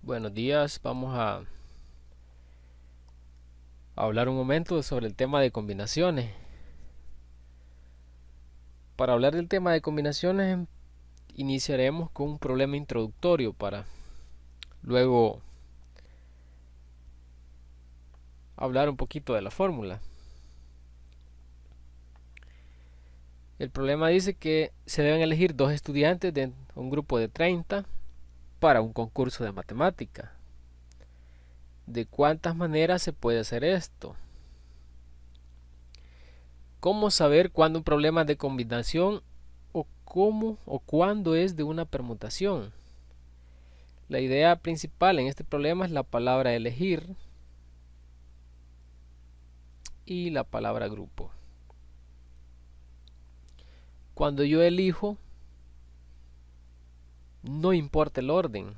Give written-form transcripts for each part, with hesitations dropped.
Buenos días, vamos a hablar un momento sobre el tema de combinaciones. Para hablar del tema de combinaciones, iniciaremos con un problema introductorio para luego hablar un poquito de la fórmula. El problema dice que se deben elegir dos estudiantes de un grupo de 30 para un concurso de matemática. ¿De cuántas maneras se puede hacer esto? ¿Cómo saber cuándo un problema es de combinación o cómo o cuándo es de una permutación? La idea principal en este problema es la palabra elegir y la palabra grupo. Cuando yo elijo, no importa el orden.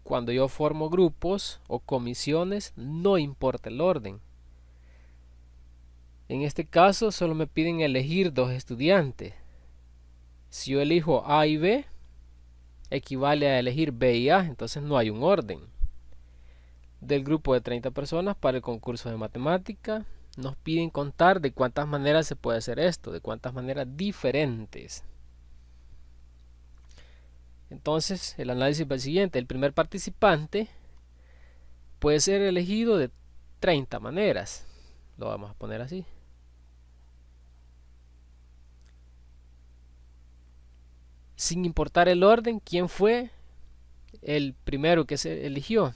Cuando yo formo grupos o comisiones, no importa el orden. En este caso, solo me piden elegir dos estudiantes. Si yo elijo A y B, equivale a elegir B y A, entonces no hay un orden. Del grupo de 30 personas para el concurso de matemática, nos piden contar de cuántas maneras se puede hacer esto, de cuántas maneras diferentes. Entonces, el análisis va al siguiente. El primer participante puede ser elegido de 30 maneras. Lo vamos a poner así. Sin importar el orden, ¿quién fue el primero que se eligió?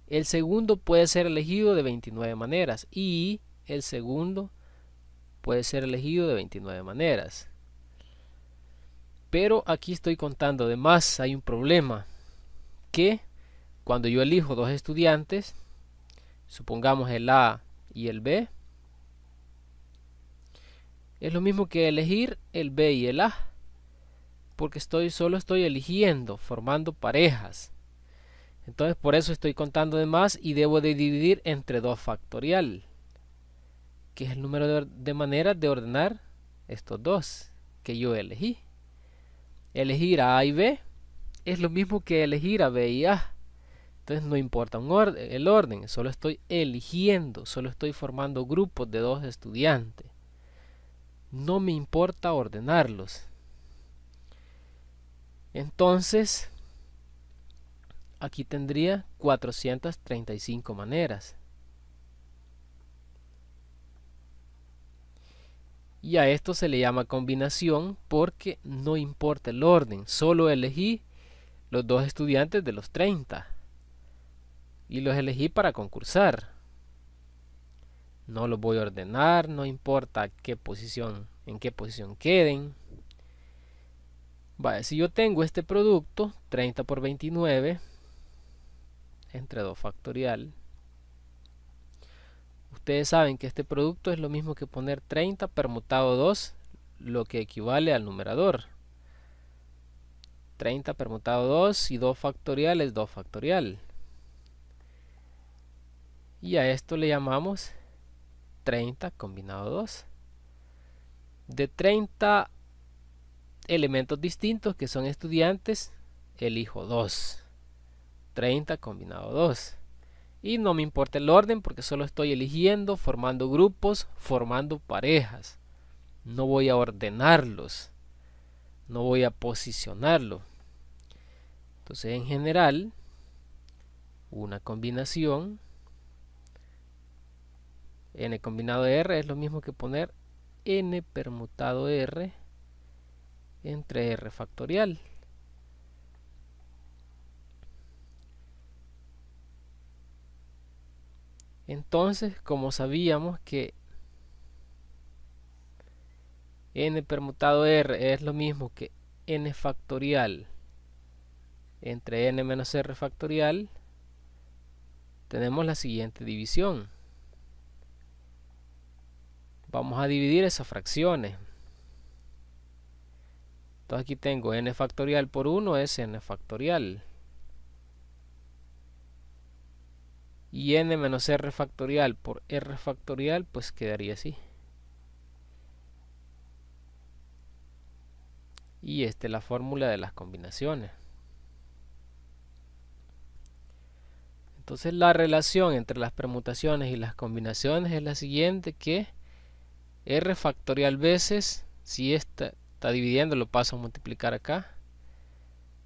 El segundo puede ser elegido de 29 maneras y el segundo puede ser elegido de 29 maneras. Pero aquí estoy contando de más. Hay un problema que cuando yo elijo dos estudiantes, supongamos el A y el B, es lo mismo que elegir el B y el A, porque solo estoy eligiendo, formando parejas. Entonces por eso estoy contando de más y debo de dividir entre 2 factorial, que es el número de maneras de ordenar estos dos que yo elegí. Elegir a A y B es lo mismo que elegir a B y A. Entonces no importa el orden, solo estoy eligiendo, solo estoy formando grupos de dos estudiantes. No me importa ordenarlos. Entonces, aquí tendría 435 maneras. Y a esto se le llama combinación porque no importa el orden, solo elegí los dos estudiantes de los 30 y los elegí para concursar. No los voy a ordenar, no importa en qué posición queden. Vale, si yo tengo este producto, 30 por 29, entre 2 factorial, ustedes saben que este producto es lo mismo que poner 30 permutado 2, lo que equivale al numerador. 30 permutado 2 y 2 factorial es 2 factorial. Y a esto le llamamos 30 combinado 2. De 30 elementos distintos que son estudiantes, elijo 2. 30 combinado 2. Y no me importa el orden porque solo estoy eligiendo, formando grupos, formando parejas. No voy a ordenarlos, no voy a posicionarlo. Entonces en general, una combinación n combinado r es lo mismo que poner n permutado r entre r factorial. Entonces, como sabíamos que n permutado r es lo mismo que n factorial entre n menos r factorial, tenemos la siguiente división. Vamos a dividir esas fracciones. Entonces aquí tengo n factorial por 1 es n factorial. Y n menos r factorial por r factorial pues quedaría así. Y esta es la fórmula de las combinaciones. Entonces la relación entre las permutaciones y las combinaciones es la siguiente, que r factorial veces, si esta está dividiendo, lo paso a multiplicar acá,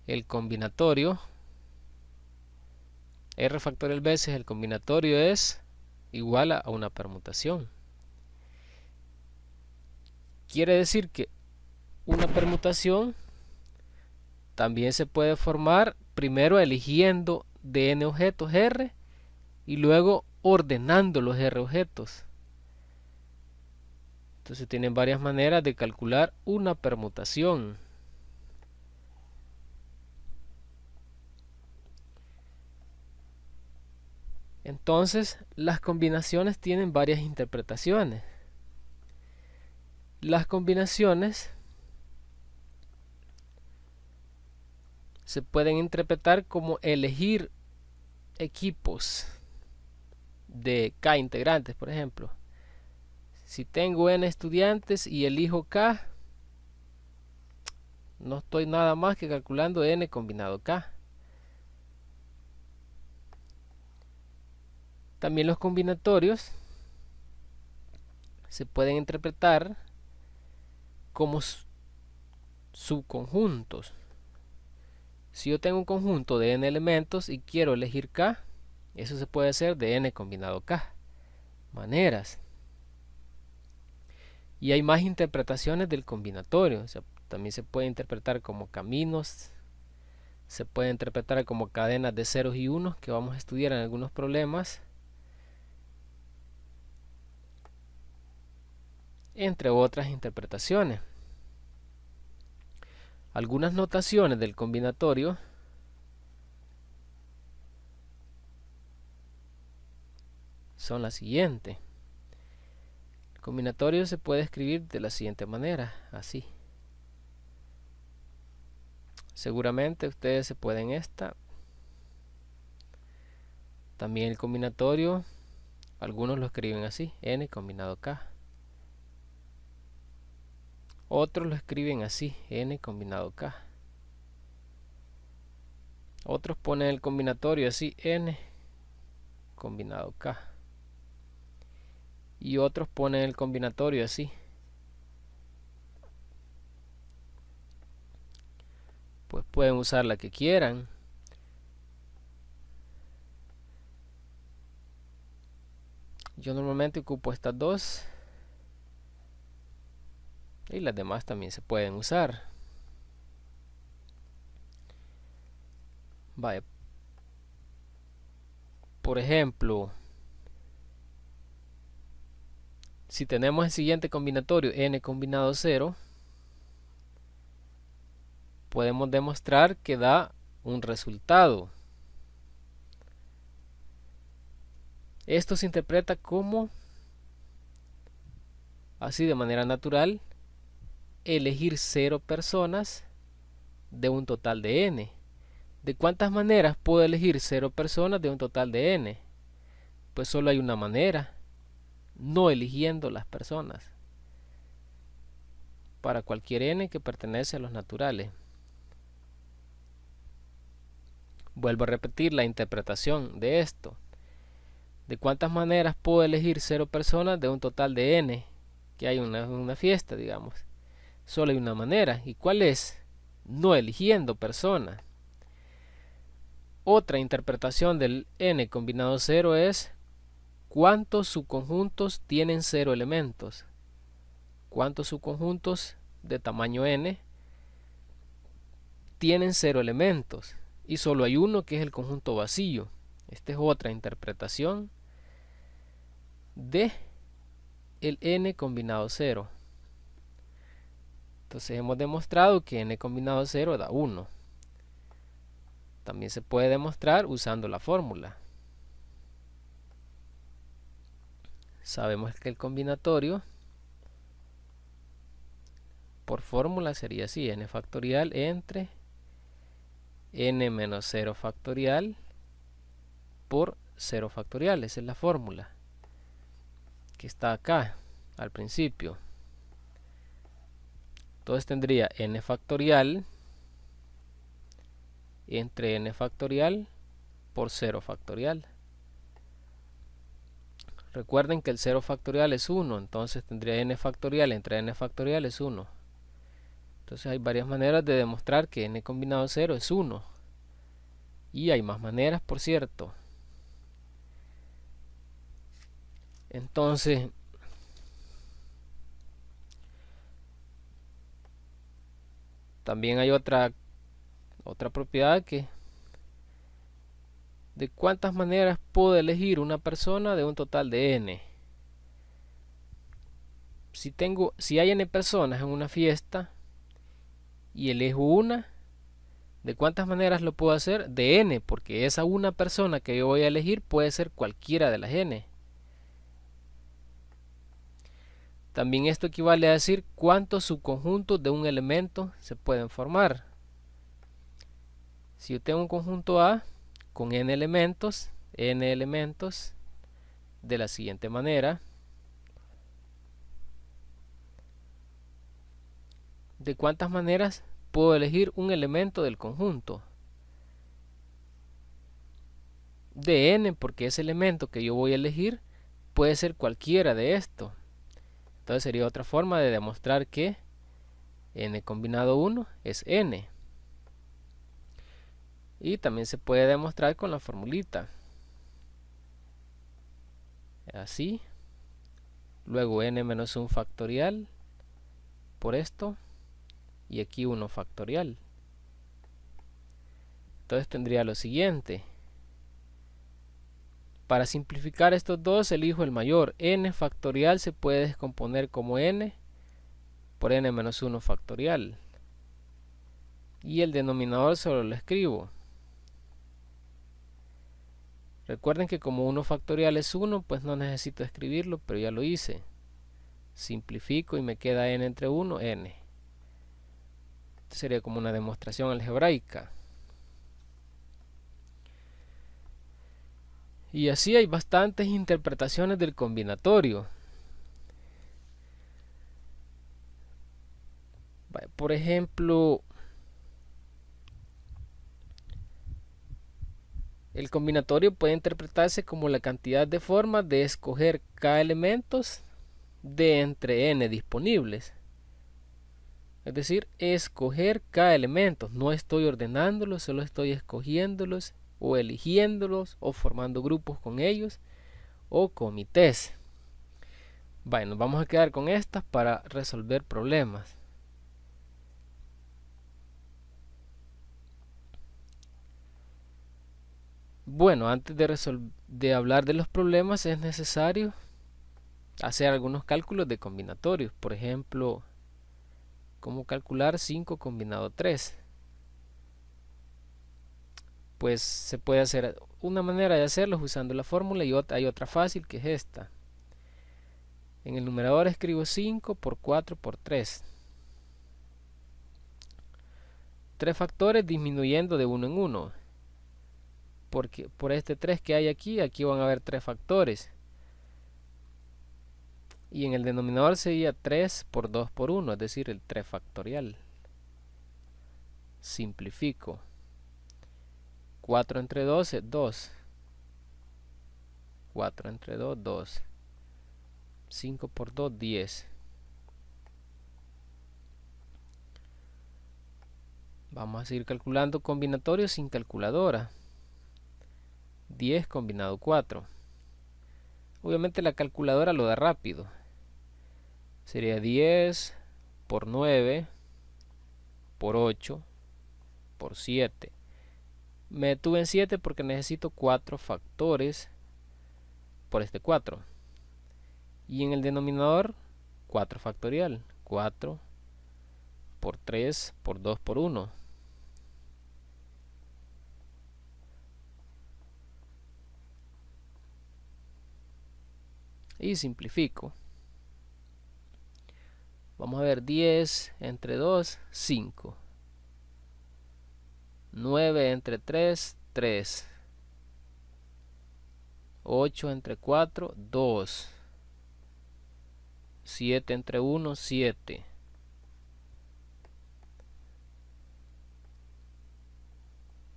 el combinatorio, r factorial veces el combinatorio es igual a una permutación. Quiere decir que una permutación también se puede formar primero eligiendo de n objetos r y luego ordenando los r objetos. Entonces tienen varias maneras de calcular una permutación. Entonces las combinaciones tienen varias interpretaciones. Las combinaciones se pueden interpretar como elegir equipos de k integrantes, por ejemplo. Si tengo n estudiantes y elijo k, no estoy nada más que calculando n combinado k. También los combinatorios se pueden interpretar como subconjuntos. Si yo tengo un conjunto de n elementos y quiero elegir k, eso se puede hacer de n combinado k maneras. Y hay más interpretaciones del combinatorio. O sea, también se puede interpretar como caminos, se puede interpretar como cadenas de ceros y unos, que vamos a estudiar en algunos problemas, entre otras interpretaciones. Algunas notaciones del combinatorio son las siguientes. El combinatorio se puede escribir de la siguiente manera, así. Seguramente ustedes se pueden esta. También el combinatorio, algunos lo escriben así, n combinado k. Otros lo escriben así, n combinado k. Otros ponen el combinatorio así, n combinado k. Y otros ponen el combinatorio así. Pues pueden usar la que quieran. Yo normalmente ocupo estas dos. Y las demás también se pueden usar. Vaya. Por ejemplo, si tenemos el siguiente combinatorio, n combinado 0, podemos demostrar que da un resultado. Esto se interpreta como, así de manera natural, elegir 0 personas de un total de n. ¿De cuántas maneras puedo elegir 0 personas de un total de n? Pues solo hay una manera, no eligiendo las personas, para cualquier n que pertenece a los naturales. Vuelvo a repetir la interpretación de esto. ¿De cuántas maneras puedo elegir 0 personas de un total de n? Que hay una fiesta, digamos. Solo hay una manera. ¿Y cuál es? No eligiendo personas. Otra interpretación del n combinado 0 es ¿cuántos subconjuntos tienen 0 elementos? ¿Cuántos subconjuntos de tamaño n tienen 0 elementos? Y solo hay uno, que es el conjunto vacío. Esta es otra interpretación de el n combinado 0. Entonces hemos demostrado que n combinado 0 da 1. También se puede demostrar usando la fórmula. Sabemos que el combinatorio por fórmula sería así, n factorial entre n menos 0 factorial por 0 factorial. Esa es la fórmula que está acá al principio. Entonces tendría n factorial entre n factorial por 0 factorial. Recuerden que el 0 factorial es 1, entonces tendría n factorial entre n factorial es 1. Entonces hay varias maneras de demostrar que n combinado 0 es 1. Y hay más maneras, por cierto. Entonces, también hay otra propiedad que de cuántas maneras puedo elegir una persona de un total de n. Si hay n personas en una fiesta y elijo una, ¿de cuántas maneras lo puedo hacer? De n, porque esa una persona que yo voy a elegir puede ser cualquiera de las n. También esto equivale a decir cuántos subconjuntos de un elemento se pueden formar. Si yo tengo un conjunto A con n elementos de la siguiente manera, ¿de cuántas maneras puedo elegir un elemento del conjunto? De n, porque ese elemento que yo voy a elegir puede ser cualquiera de estos. Entonces sería otra forma de demostrar que n combinado 1 es n. Y también se puede demostrar con la formulita. Así. Luego n menos 1 factorial por esto. Y aquí 1 factorial. Entonces tendría lo siguiente. Para simplificar estos dos elijo el mayor. N factorial se puede descomponer como n por n menos 1 factorial. Y el denominador solo lo escribo. Recuerden que como 1 factorial es 1, pues no necesito escribirlo, pero ya lo hice. Simplifico y me queda n entre 1, n. Esto sería como una demostración algebraica. Y así hay bastantes interpretaciones del combinatorio. Por ejemplo, el combinatorio puede interpretarse como la cantidad de formas de escoger k elementos de entre n disponibles. Es decir, escoger k elementos. No estoy ordenándolos, solo estoy escogiéndolos o eligiéndolos o formando grupos con ellos o comités. Nos vamos a quedar con estas para resolver problemas. Bueno, antes de hablar de los problemas es necesario hacer algunos cálculos de combinatorios. Por ejemplo, ¿cómo calcular 5 combinado 3? Pues se puede hacer una manera de hacerlo usando la fórmula y hay otra fácil que es esta. En el numerador escribo 5 por 4 por 3. 3 factores disminuyendo de 1 en 1. Porque por este 3 que hay aquí van a haber 3 factores. Y en el denominador sería 3 por 2 por 1, es decir, el 3 factorial. Simplifico. 4 entre 2 es 2. 4 entre 2, 2. 5 por 2, 10. Vamos a seguir calculando combinatorios sin calculadora. 10 combinado 4. Obviamente la calculadora lo da rápido. Sería 10 por 9 por 8 por 7. Me detuve en 7 porque necesito 4 factores por este 4. Y en el denominador 4 factorial. 4 por 3 por 2 por 1. Y simplifico. Vamos a ver, 10 entre 2, 5. 9 entre 3, 3. 8 entre 4, 2. 7 entre 1, 7.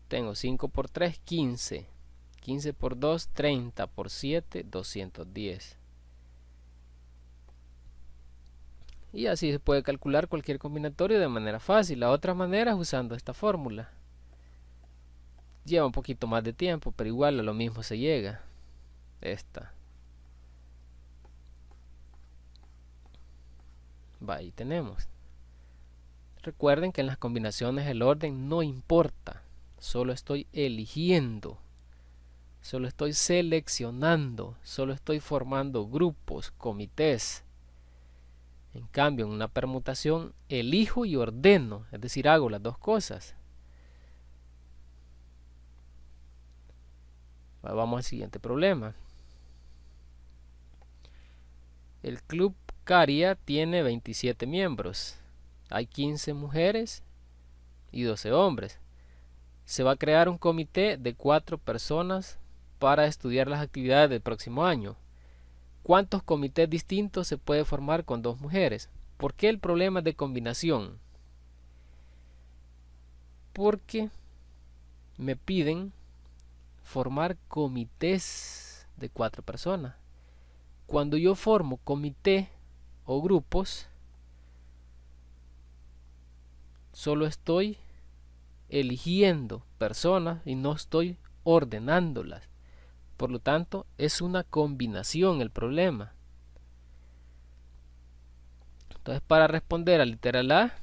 Tengo 5 por 3, 15. 15 por 2, 30 por 7, 210. Y así se puede calcular cualquier combinatorio de manera fácil. La otra manera es usando esta fórmula. Lleva un poquito más de tiempo, pero igual a lo mismo se llega. Esta. Va, ahí tenemos. Recuerden que en las combinaciones el orden no importa. Solo estoy eligiendo. Solo estoy seleccionando. Solo estoy formando grupos, comités. En cambio, en una permutación elijo y ordeno, es decir, hago las dos cosas. Vamos al siguiente problema. El club Caria tiene 27 miembros. Hay 15 mujeres y 12 hombres. Se va a crear un comité de 4 personas para estudiar las actividades del próximo año. ¿Cuántos comités distintos se puede formar con 2 mujeres? ¿Por qué el problema es de combinación? Porque me piden formar comités de 4 personas. Cuando yo formo comité o grupos, solo estoy eligiendo personas y no estoy ordenándolas. Por lo tanto, es una combinación el problema. Entonces, para responder al literal A,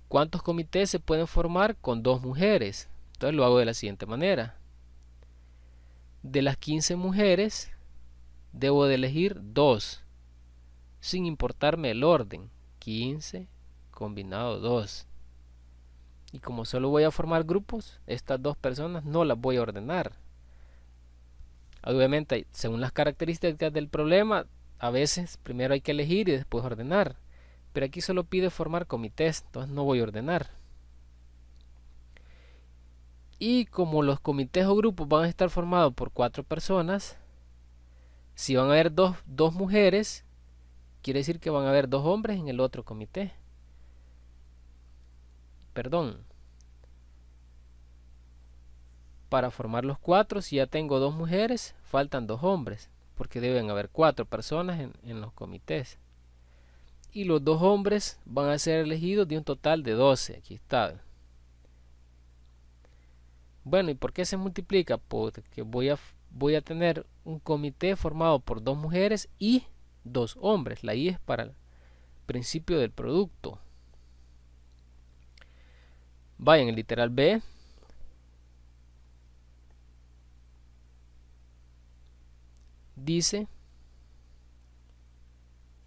¿cuántos comités se pueden formar con 2 mujeres? Entonces lo hago de la siguiente manera. De las 15 mujeres, debo de elegir 2, sin importarme el orden. 15 combinado 2. Y como solo voy a formar grupos, estas 2 personas no las voy a ordenar. Obviamente, según las características del problema, a veces primero hay que elegir y después ordenar. Pero aquí solo pide formar comités, entonces no voy a ordenar. Y como los comités o grupos van a estar formados por 4 personas, si van a haber dos mujeres, quiere decir que van a haber 2 hombres en el otro comité. Perdón. Para formar los 4, si ya tengo 2 mujeres, faltan 2 hombres, porque deben haber 4 personas en los comités. Y los 2 hombres van a ser elegidos de un total de 12. Aquí está. Bueno, ¿y por qué se multiplica? Porque voy a tener un comité formado por 2 mujeres y 2 hombres. La I es para el principio del producto. Vayan, el literal B. Dice,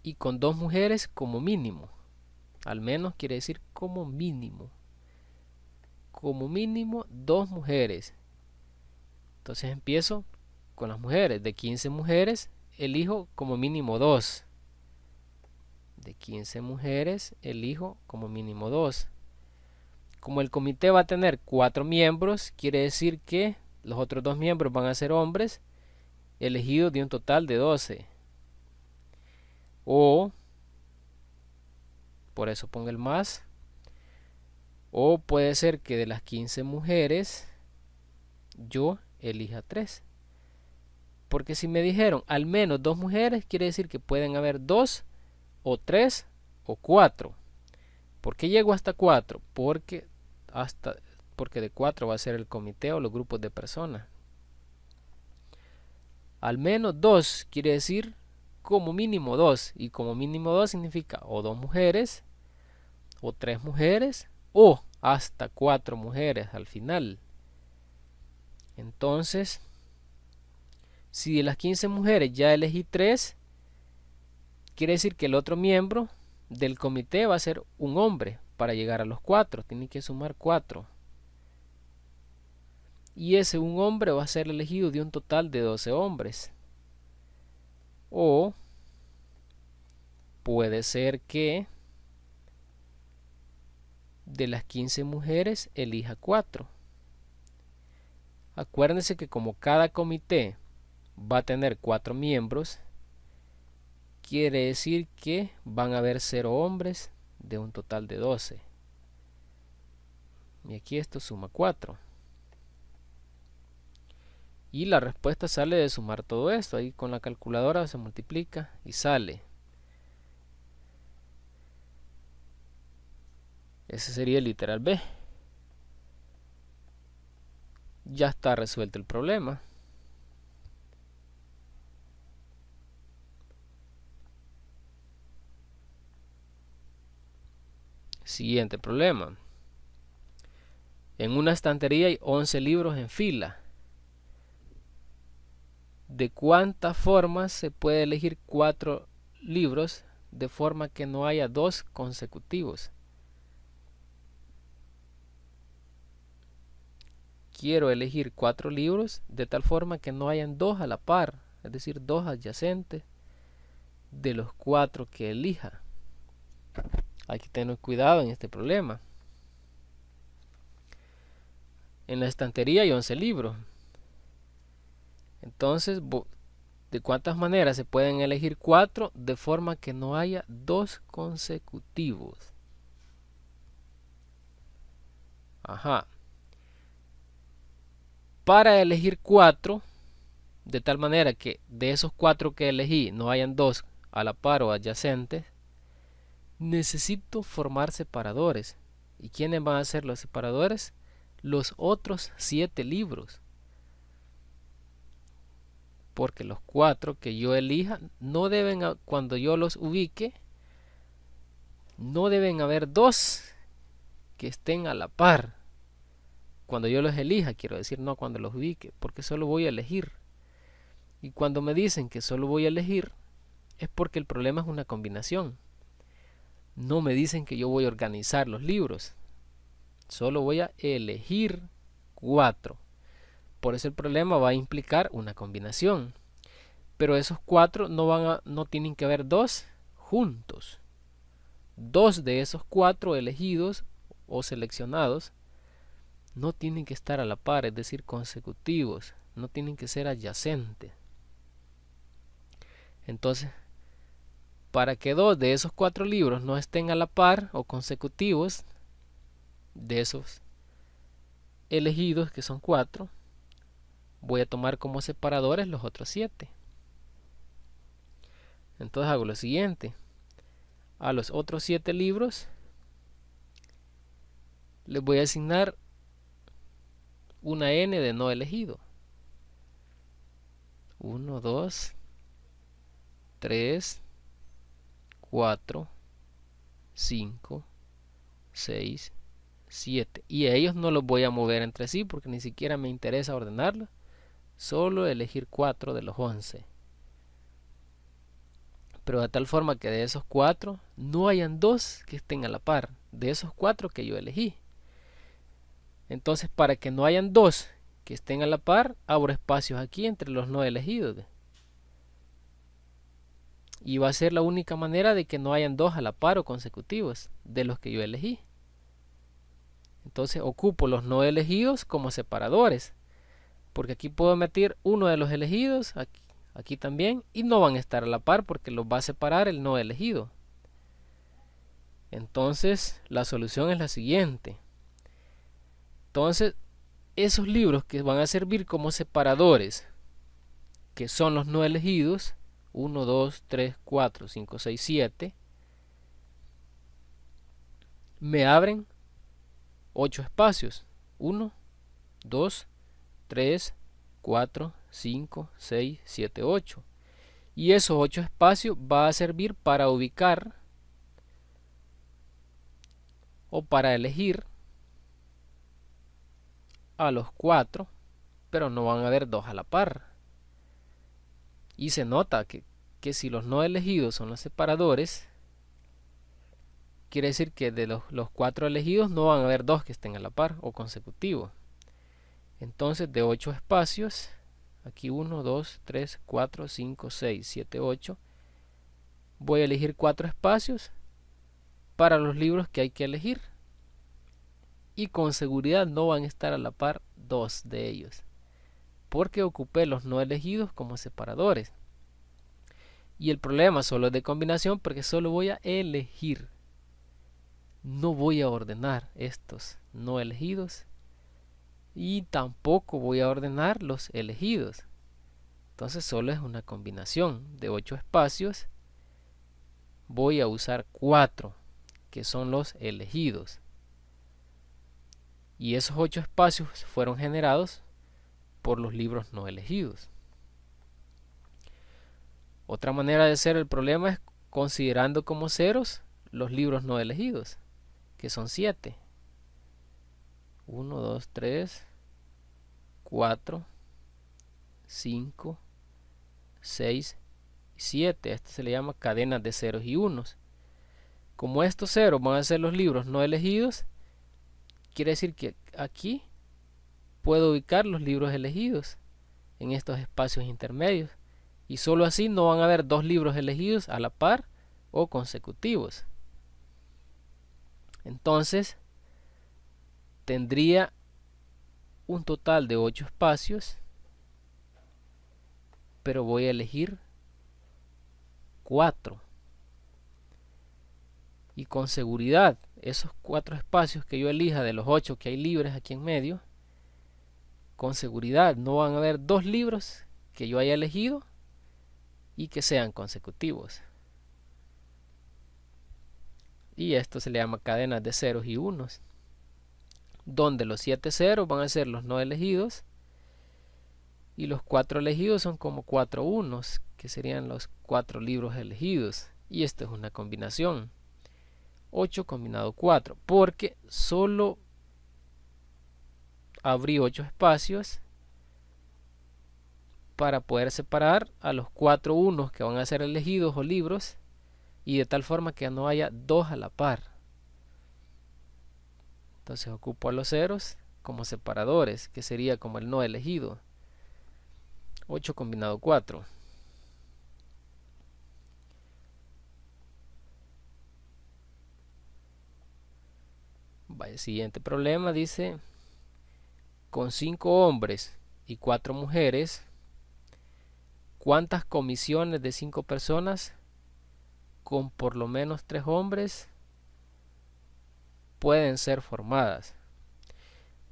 y con 2 mujeres como mínimo. Al menos quiere decir como mínimo. Como mínimo 2 mujeres. Entonces empiezo con las mujeres. De 15 mujeres, elijo como mínimo 2. De 15 mujeres, elijo como mínimo 2. Como el comité va a tener 4 miembros, quiere decir que los otros 2 miembros van a ser hombres, elegidos de un total de 12. O, por eso pongo el más. O puede ser que de las 15 mujeres, yo elija 3. Porque si me dijeron al menos 2 mujeres, quiere decir que pueden haber 2 o 3 o 4. ¿Por qué llego hasta 4? Porque de 4 va a ser el comité o los grupos de personas. Al menos 2 quiere decir como mínimo 2. Y como mínimo 2 significa o 2 mujeres, o 3 mujeres, o hasta 4 mujeres al final. Entonces, si de las 15 mujeres ya elegí 3, quiere decir que el otro miembro del comité va a ser un hombre. Para llegar a los 4, tiene que sumar 4. Y ese un hombre va a ser elegido de un total de 12 hombres. O puede ser que de las 15 mujeres elija 4. Acuérdense que como cada comité va a tener 4 miembros, quiere decir que van a haber 0 hombres de un total de 12. Y aquí esto suma 4. Y la respuesta sale de sumar todo esto. Ahí con la calculadora se multiplica y sale. Ese sería el literal B. Ya está resuelto el problema. Siguiente problema. En una estantería hay 11 libros en fila. ¿De cuántas formas se puede elegir 4 libros de forma que no haya 2 consecutivos? Quiero elegir 4 libros de tal forma que no hayan 2 a la par, es decir, 2 adyacentes de los 4 que elija. Hay que tener cuidado en este problema. En la estantería hay 11 libros. Entonces, ¿de cuántas maneras se pueden elegir 4 de forma que no haya 2 consecutivos? Ajá. Para elegir 4, de tal manera que de esos 4 que elegí no hayan 2 a la par o adyacentes, necesito formar separadores. ¿Y quiénes van a ser los separadores? Los otros 7 libros. Porque los 4 que yo elija no deben, cuando yo los ubique, no deben haber 2 que estén a la par. Cuando yo los elija, quiero decir, no cuando los ubique, porque solo voy a elegir. Y cuando me dicen que solo voy a elegir, es porque el problema es una combinación. No me dicen que yo voy a organizar los libros. Solo voy a elegir 4. Por eso el problema va a implicar una combinación. Pero esos 4 no tienen que haber 2 juntos. 2 de esos 4 elegidos o seleccionados no tienen que estar a la par, es decir, consecutivos. No tienen que ser adyacentes. Entonces, para que 2 de esos 4 libros no estén a la par o consecutivos de esos elegidos, que son 4, voy a tomar como separadores los otros 7. Entonces hago lo siguiente. A los otros 7 libros les voy a asignar una n de no elegido. 1, 2, 3, 4, 5, 6, 7. Y a ellos no los voy a mover entre sí porque ni siquiera me interesa ordenarlos. Solo elegir 4 de los 11. Pero de tal forma que de esos 4 no hayan 2 que estén a la par. De esos 4 que yo elegí. Entonces, para que no hayan 2 que estén a la par, abro espacios aquí entre los no elegidos. Y va a ser la única manera de que no hayan 2 a la par o consecutivos de los que yo elegí. Entonces ocupo los no elegidos como separadores. Porque aquí puedo meter uno de los elegidos, aquí también, y no van a estar a la par porque los va a separar el no elegido. Entonces la solución es la siguiente. Entonces, esos libros que van a servir como separadores, que son los no elegidos, 1, 2, 3, 4, 5, 6, 7, me abren 8 espacios. 1, 2, 3, 4, 5, 6, 7, 8. Y esos 8 espacios va a servir para ubicar o para elegir a los 4, pero no van a haber 2 a la par. Y se nota que si los no elegidos son los separadores, quiere decir que de los 4 elegidos no van a haber 2 que estén a la par o consecutivos. Entonces de 8 espacios, aquí 1, 2, 3, 4, 5, 6, 7, 8, voy a elegir 4 espacios para los libros que hay que elegir. Y con seguridad no van a estar a la par 2 de ellos, porque ocupé los no elegidos como separadores. Y el problema solo es de combinación porque solo voy a elegir. No voy a ordenar estos no elegidos y tampoco voy a ordenar los elegidos. Entonces solo es una combinación de 8 espacios. Voy a usar 4, que son los elegidos. Y esos 8 espacios fueron generados por los libros no elegidos. Otra manera de hacer el problema es considerando como ceros los libros no elegidos, que son 7. 1, 2, 3, 4, 5, 6 y 7. Esto se le llama cadenas de ceros y unos. Como estos ceros van a ser los libros no elegidos, quiere decir que aquí puedo ubicar los libros elegidos en estos espacios intermedios. Y solo así no van a haber dos libros elegidos a la par o consecutivos. Entonces tendría un total de 8 espacios, pero voy a elegir 4. Y con seguridad, esos 4 espacios que yo elija de los 8 que hay libres aquí en medio, con seguridad no van a haber dos libros que yo haya elegido y que sean consecutivos. Y esto se le llama cadenas de ceros y unos, donde los 7 ceros van a ser los no elegidos y los 4 elegidos son como 4 unos, que serían los 4 libros elegidos. Y esto es una combinación. 8 combinado 4, porque solo abrí 8 espacios para poder separar a los 4 unos que van a ser elegidos o libros, y de tal forma que no haya dos a la par. Entonces ocupo a los ceros como separadores, que sería como el no elegido. 8 combinado 4. El siguiente problema dice: con 5 hombres y 4 mujeres, ¿cuántas comisiones de 5 personas con por lo menos 3 hombres pueden ser formadas?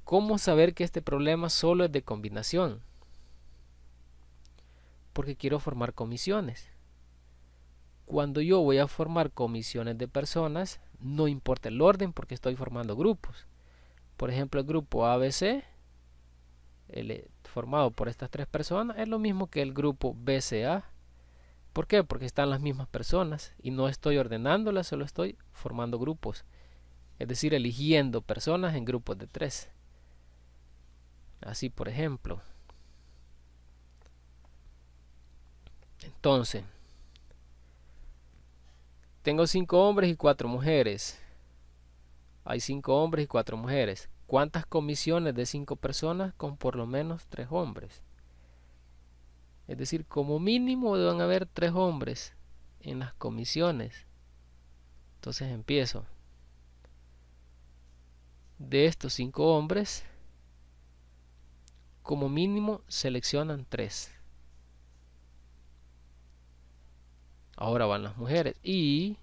¿Cómo saber que este problema solo es de combinación? Porque quiero formar comisiones. Cuando yo voy a formar comisiones de personas, no importa el orden porque estoy formando grupos. Por ejemplo, el grupo ABC, formado por estas 3 personas, es lo mismo que el grupo BCA. ¿Por qué? Porque están las mismas personas y no estoy ordenándolas, solo estoy formando grupos. Es decir, eligiendo personas en grupos de 3. Así, por ejemplo. Entonces, tengo 5 hombres y 4 mujeres. Hay 5 hombres y 4 mujeres. ¿Cuántas comisiones de 5 personas con por lo menos 3 hombres? Es decir, como mínimo deben haber 3 hombres en las comisiones. Entonces empiezo. De estos 5 hombres, como mínimo seleccionan 3. Ahora van las mujeres. Y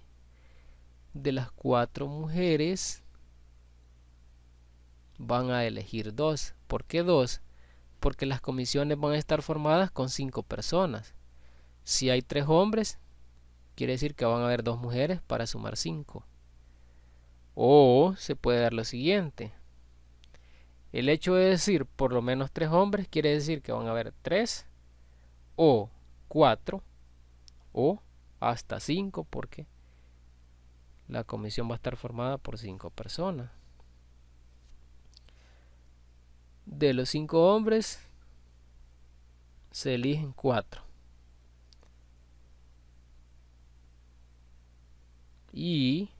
de las 4 mujeres van a elegir 2. ¿Por qué 2? Porque las comisiones van a estar formadas con 5 personas. Si hay 3 hombres, quiere decir que van a haber 2 mujeres para sumar 5. O se puede dar lo siguiente. El hecho de decir por lo menos 3 hombres quiere decir que van a haber 3 o 4 o hasta 5, porque la comisión va a estar formada por 5 personas. De los 5 hombres se eligen 4. Y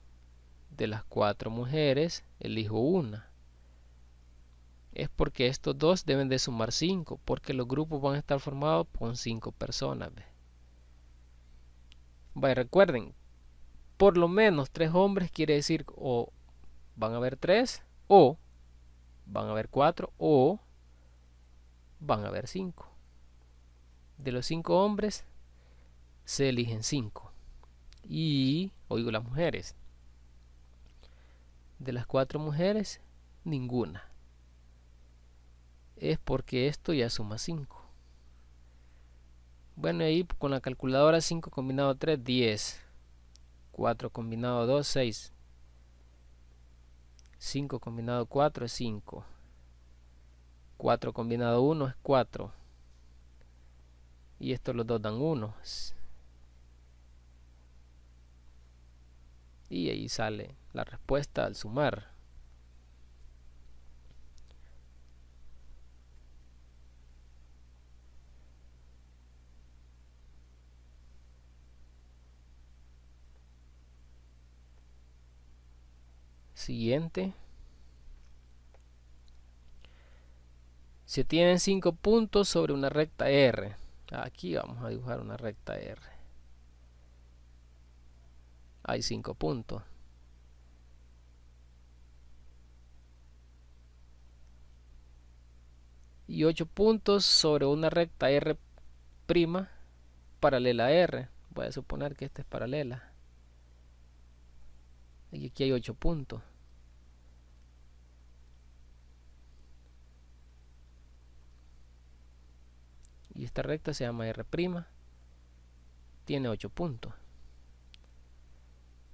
de las 4 mujeres elijo una. Es porque estos dos deben de sumar 5, porque los grupos van a estar formados con 5 personas. Recuerden, por lo menos 3 hombres quiere decir o van a haber 3, o van a haber 4, o van a haber 5. De los 5 hombres se eligen 5. Y, oigo, las mujeres. De las 4 mujeres, ninguna. es porque esto ya suma 5. Bueno, ahí con la calculadora 5 combinado 3, 10. 4 combinado 2, 6. 5 combinado 4 es 5. 4 combinado 1 es 4. Y estos los dos dan 1. Y ahí sale la respuesta al sumar. Siguiente. Se tienen 5 puntos sobre una recta R. Aquí vamos a dibujar una recta R. Hay 5 puntos. Y 8 puntos sobre una recta R' paralela a R. Voy a suponer que esta es paralela. Y aquí hay 8 puntos. Y esta recta se llama R'. Tiene 8 puntos.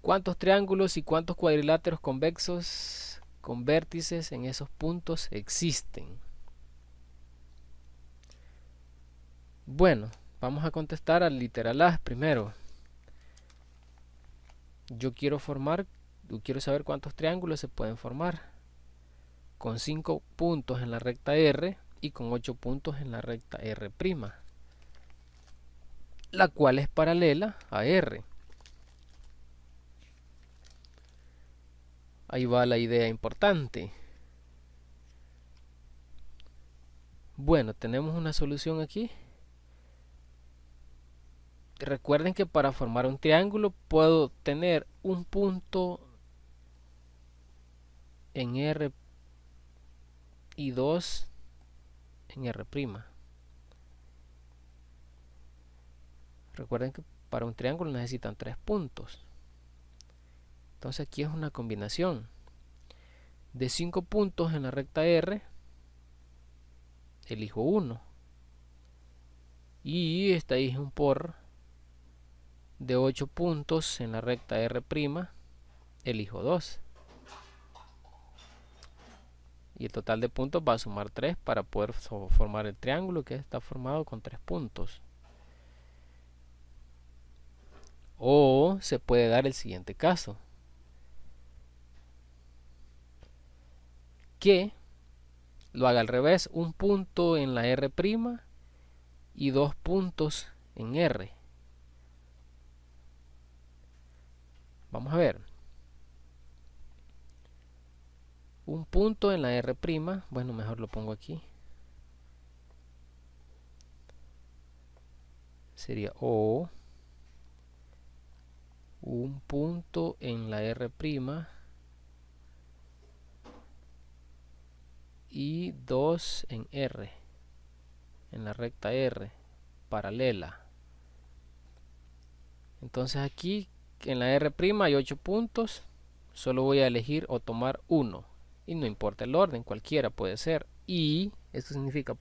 ¿Cuántos triángulos y cuántos cuadriláteros convexos con vértices en esos puntos existen? Bueno, vamos a contestar al literal A primero. Yo quiero saber cuántos triángulos se pueden formar con 5 puntos en la recta R y con 8 puntos en la recta R', la cual es paralela a R. Ahí va la idea importante. Bueno, tenemos una solución aquí. Recuerden que para formar un triángulo puedo tener un punto en R y 2 en R'. Recuerden que para un triángulo necesitan 3 puntos. Entonces aquí es una combinación de 5 puntos en la recta R. Elijo 1 y esta es un por de 8 puntos en la recta R'. Elijo 2 y el total de puntos va a sumar 3 para poder formar el triángulo que está formado con 3 puntos. O se puede dar el siguiente caso, que lo haga al revés, un punto en la R' y 2 puntos en R. Vamos a ver. Un punto en la R', bueno, mejor lo pongo aquí. Sería O. Un punto en la R' y 2 en R, en la recta R, paralela. Entonces aquí en la R' hay 8 puntos, solo voy a elegir o tomar uno, y no importa el orden, cualquiera puede ser. Y esto significa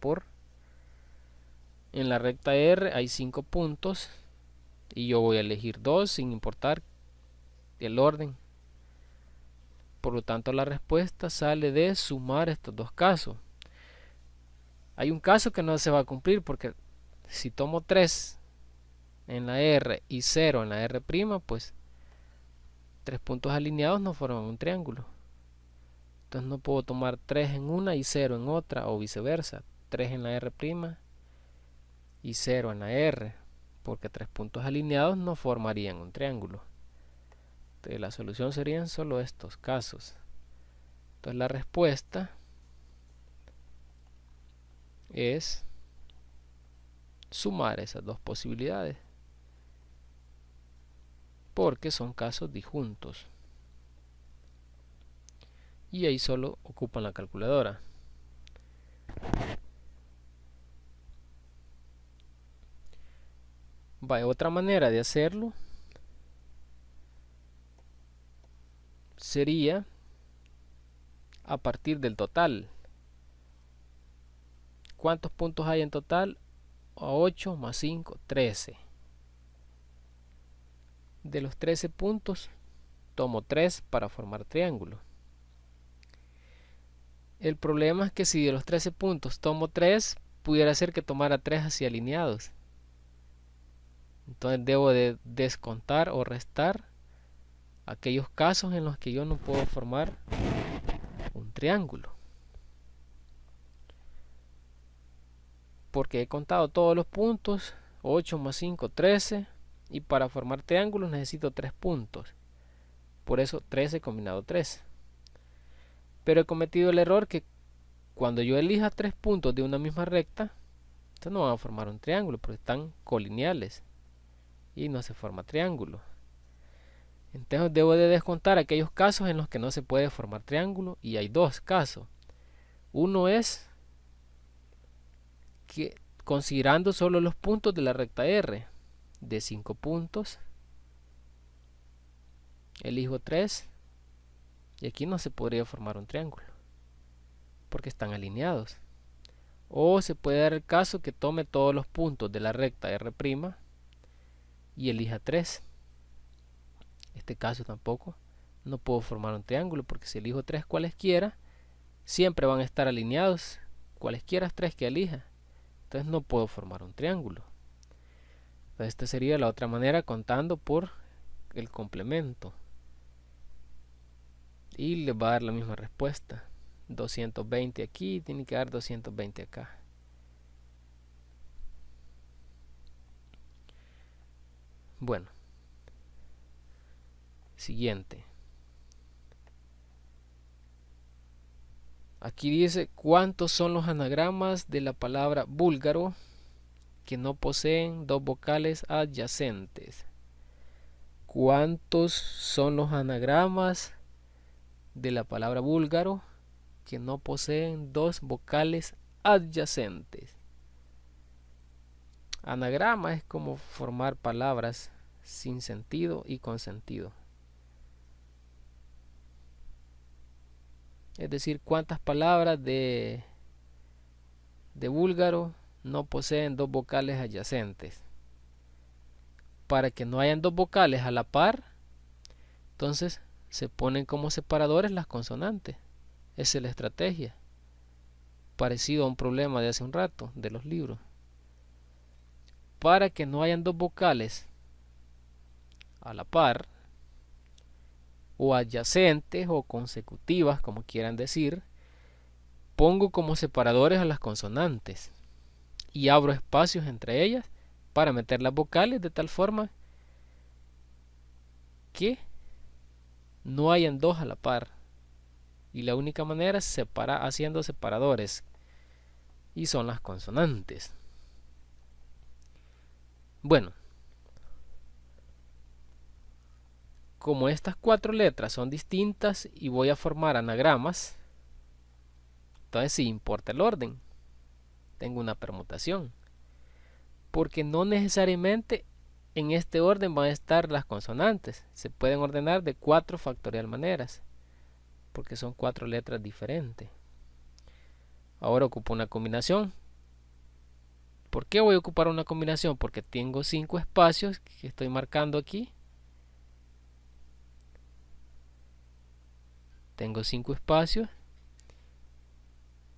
en la recta R hay 5 puntos, y yo voy a elegir 2 sin importar el orden. Por lo tanto, la respuesta sale de sumar estos dos casos. Hay un caso que no se va a cumplir porque si tomo 3 en la R y 0 en la R', pues 3 puntos alineados no forman un triángulo. Entonces no puedo tomar 3 en una y 0 en otra, o viceversa. 3 en la R' y 0 en la R, porque 3 puntos alineados no formarían un triángulo. Entonces la solución serían solo estos casos. Entonces la respuesta es sumar esas dos posibilidades, porque son casos disjuntos. Y ahí solo ocupan la calculadora. Otra manera de hacerlo sería a partir del total. ¿cuántos puntos hay en total? 8 más 5, 13. De los 13 puntos, tomo 3 para formar triángulo. El problema es que si de los 13 puntos tomo 3, pudiera ser que tomara 3 así alineados. Entonces debo de descontar o restar aquellos casos en los que yo no puedo formar un triángulo. Porque he contado todos los puntos, 8 más 5, 13, y para formar triángulos necesito 3 puntos. Por eso 13 combinado 3. Pero he cometido el error que cuando yo elija 3 puntos de una misma recta, entonces no van a formar un triángulo porque están colineales y no se forma triángulo. Entonces debo de descontar aquellos casos en los que no se puede formar triángulo, y hay dos casos. Uno es que considerando solo los puntos de la recta R, de 5 puntos, elijo 3 y aquí no se podría formar un triángulo porque están alineados. O se puede dar el caso que tome todos los puntos de la recta R' y elija 3. Este caso tampoco no puedo formar un triángulo porque si elijo 3 cualesquiera, siempre van a estar alineados cualesquiera 3 que elija. Entonces no puedo formar un triángulo. Esta sería la otra manera, contando por el complemento. Y les va a dar la misma respuesta. 220 aquí, tiene que dar 220 acá. Bueno. Siguiente. Aquí dice cuántos son los anagramas de la palabra búlgaro que no poseen dos vocales adyacentes. ¿Cuántos son los anagramas de la palabra búlgaro que no poseen dos vocales adyacentes? Anagrama es como formar palabras sin sentido y con sentido. Es decir, cuántas palabras de búlgaro no poseen dos vocales adyacentes. Para que no hayan dos vocales a la par, entonces se ponen como separadores las consonantes. Esa es la estrategia. Parecido a un problema de hace un rato de los libros. Para que no hayan dos vocales a la par, o adyacentes o consecutivas, como quieran decir, pongo como separadores a las consonantes y abro espacios entre ellas para meter las vocales de tal forma que no hayan dos a la par. Y la única manera es haciendo separadores, y son las consonantes. Bueno, como estas 4 letras son distintas y voy a formar anagramas, entonces sí importa el orden. Tengo una permutación. Porque no necesariamente en este orden van a estar las consonantes. Se pueden ordenar de 4 factorial maneras. Porque son 4 letras diferentes. Ahora ocupo una combinación. ¿Por qué voy a ocupar una combinación? Porque tengo 5 espacios que estoy marcando aquí. Tengo 5 espacios.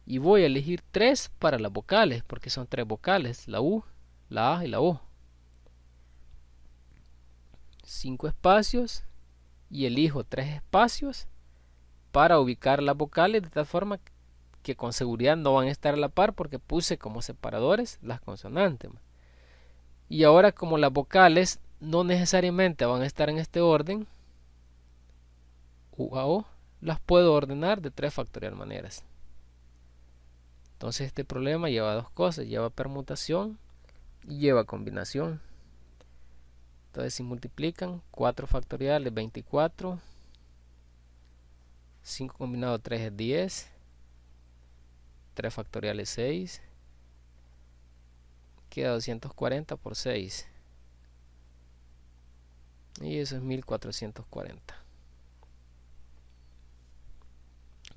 Y voy a elegir 3 para las vocales. Porque son 3 vocales. La U, la A y la O. 5 espacios. Y elijo 3 espacios para ubicar las vocales de tal forma que con seguridad no van a estar a la par porque puse como separadores las consonantes. Y ahora, como las vocales no necesariamente van a estar en este orden, U a O, las puedo ordenar de 3 factorial maneras. Entonces este problema lleva dos cosas, lleva permutación y lleva combinación. Entonces si multiplican, 4 factoriales 24, 5 combinado 3 es 10, 3 factoriales 6, queda 240 por 6 y eso es 1440.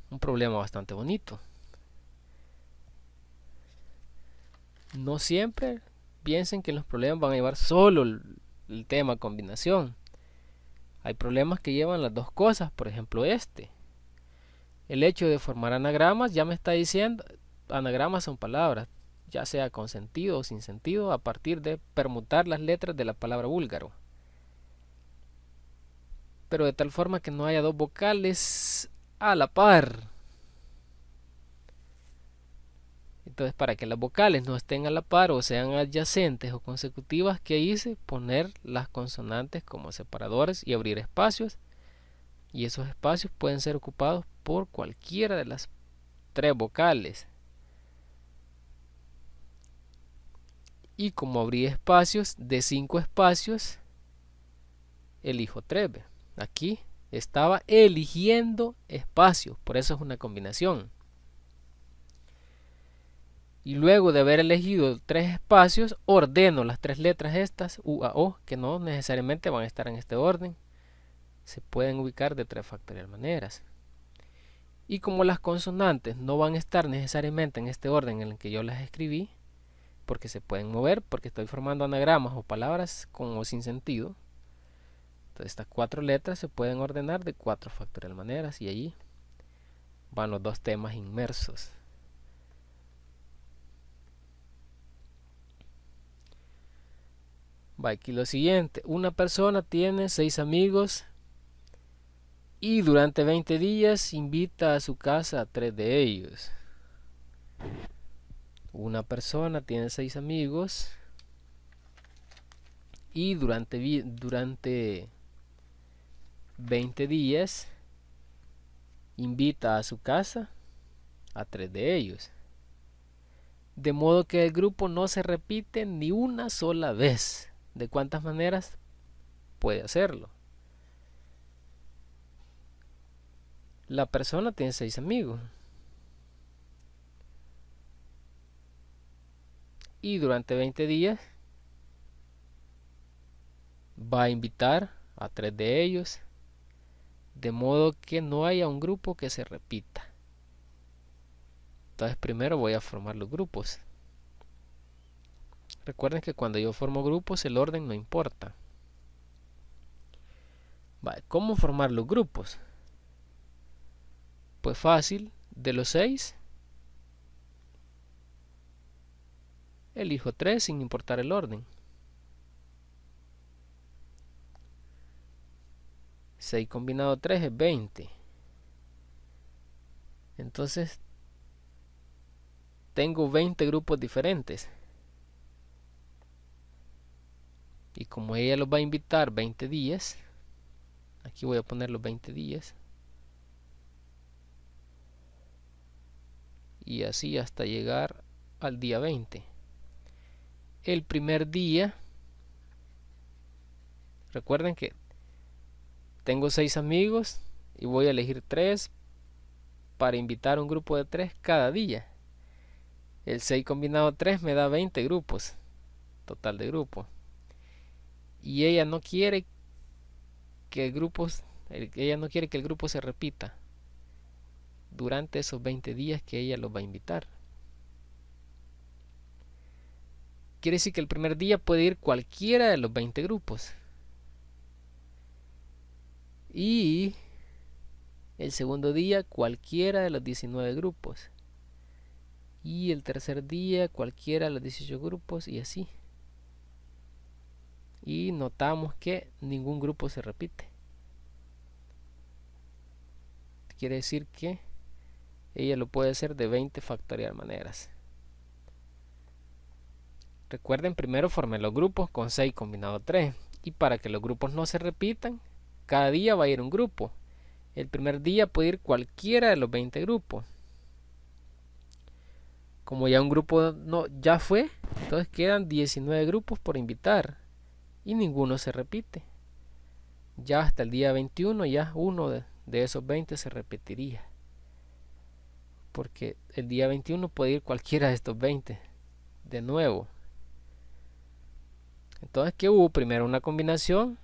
Un problema bastante bonito. No siempre piensen que los problemas van a llevar solo el tema combinación. Hay problemas que llevan las dos cosas, por ejemplo este. El hecho de formar anagramas ya me está diciendo, anagramas son palabras, ya sea con sentido o sin sentido, a partir de permutar las letras de la palabra búlgaro. Pero de tal forma que no haya dos vocales a la par. Entonces, para que las vocales no estén a la par o sean adyacentes o consecutivas, ¿qué hice? Poner las consonantes como separadores y abrir espacios. Y esos espacios pueden ser ocupados por cualquiera de las tres vocales. Y como abrí espacios, de 5 espacios, elijo 3. Aquí estaba eligiendo espacios, por eso es una combinación. Y luego de haber elegido 3 espacios, ordeno las 3 letras estas, U, A, O, que no necesariamente van a estar en este orden. Se pueden ubicar de 3 factorial maneras. Y como las consonantes no van a estar necesariamente en este orden en el que yo las escribí, porque se pueden mover, porque estoy formando anagramas o palabras con o sin sentido, entonces estas 4 letras se pueden ordenar de 4 factorial maneras, y allí van los dos temas inmersos. Va aquí lo siguiente: una persona tiene 6 amigos y durante 20 días invita a su casa a 3 de ellos. Una persona tiene 6 amigos y durante 20 días invita a su casa a 3 de ellos. De modo que el grupo no se repite ni una sola vez. ¿De cuántas maneras puede hacerlo? La persona tiene 6 amigos. Y durante 20 días va a invitar a 3 de ellos. De modo que no haya un grupo que se repita. Entonces primero voy a formar los grupos. Recuerden que cuando yo formo grupos el orden no importa. ¿Cómo formar los grupos? Pues fácil, de los 6 elijo 3 sin importar el orden. 6 combinado 3 es 20. Entonces tengo 20 grupos diferentes. Y como ella los va a invitar 20 días, aquí voy a poner los 20 días. Y así hasta llegar al día 20. El primer día, recuerden que tengo 6 amigos y voy a elegir 3 para invitar un grupo de 3 cada día. El 6 combinado 3 me da 20 grupos, total de grupos. Y ella no quiere que el grupo se repita durante esos 20 días que ella los va a invitar. Quiere decir que el primer día puede ir cualquiera de los 20 grupos. Y el segundo día cualquiera de los 19 grupos. Y el tercer día cualquiera de los 18 grupos, y así. Y notamos que ningún grupo se repite. Quiere decir que ella lo puede hacer de 20 factorial maneras. Recuerden, primero formé los grupos con 6 combinado 3. Y para que los grupos no se repitan, cada día va a ir un grupo. El primer día puede ir cualquiera de los 20 grupos. Como ya un grupo ya fue, entonces quedan 19 grupos por invitar. Y ninguno se repite. Ya hasta el día 21 ya uno de esos 20 se repetiría. Porque el día 21 puede ir cualquiera de estos 20 de nuevo. Entonces, ¿qué hubo? Primero una combinación.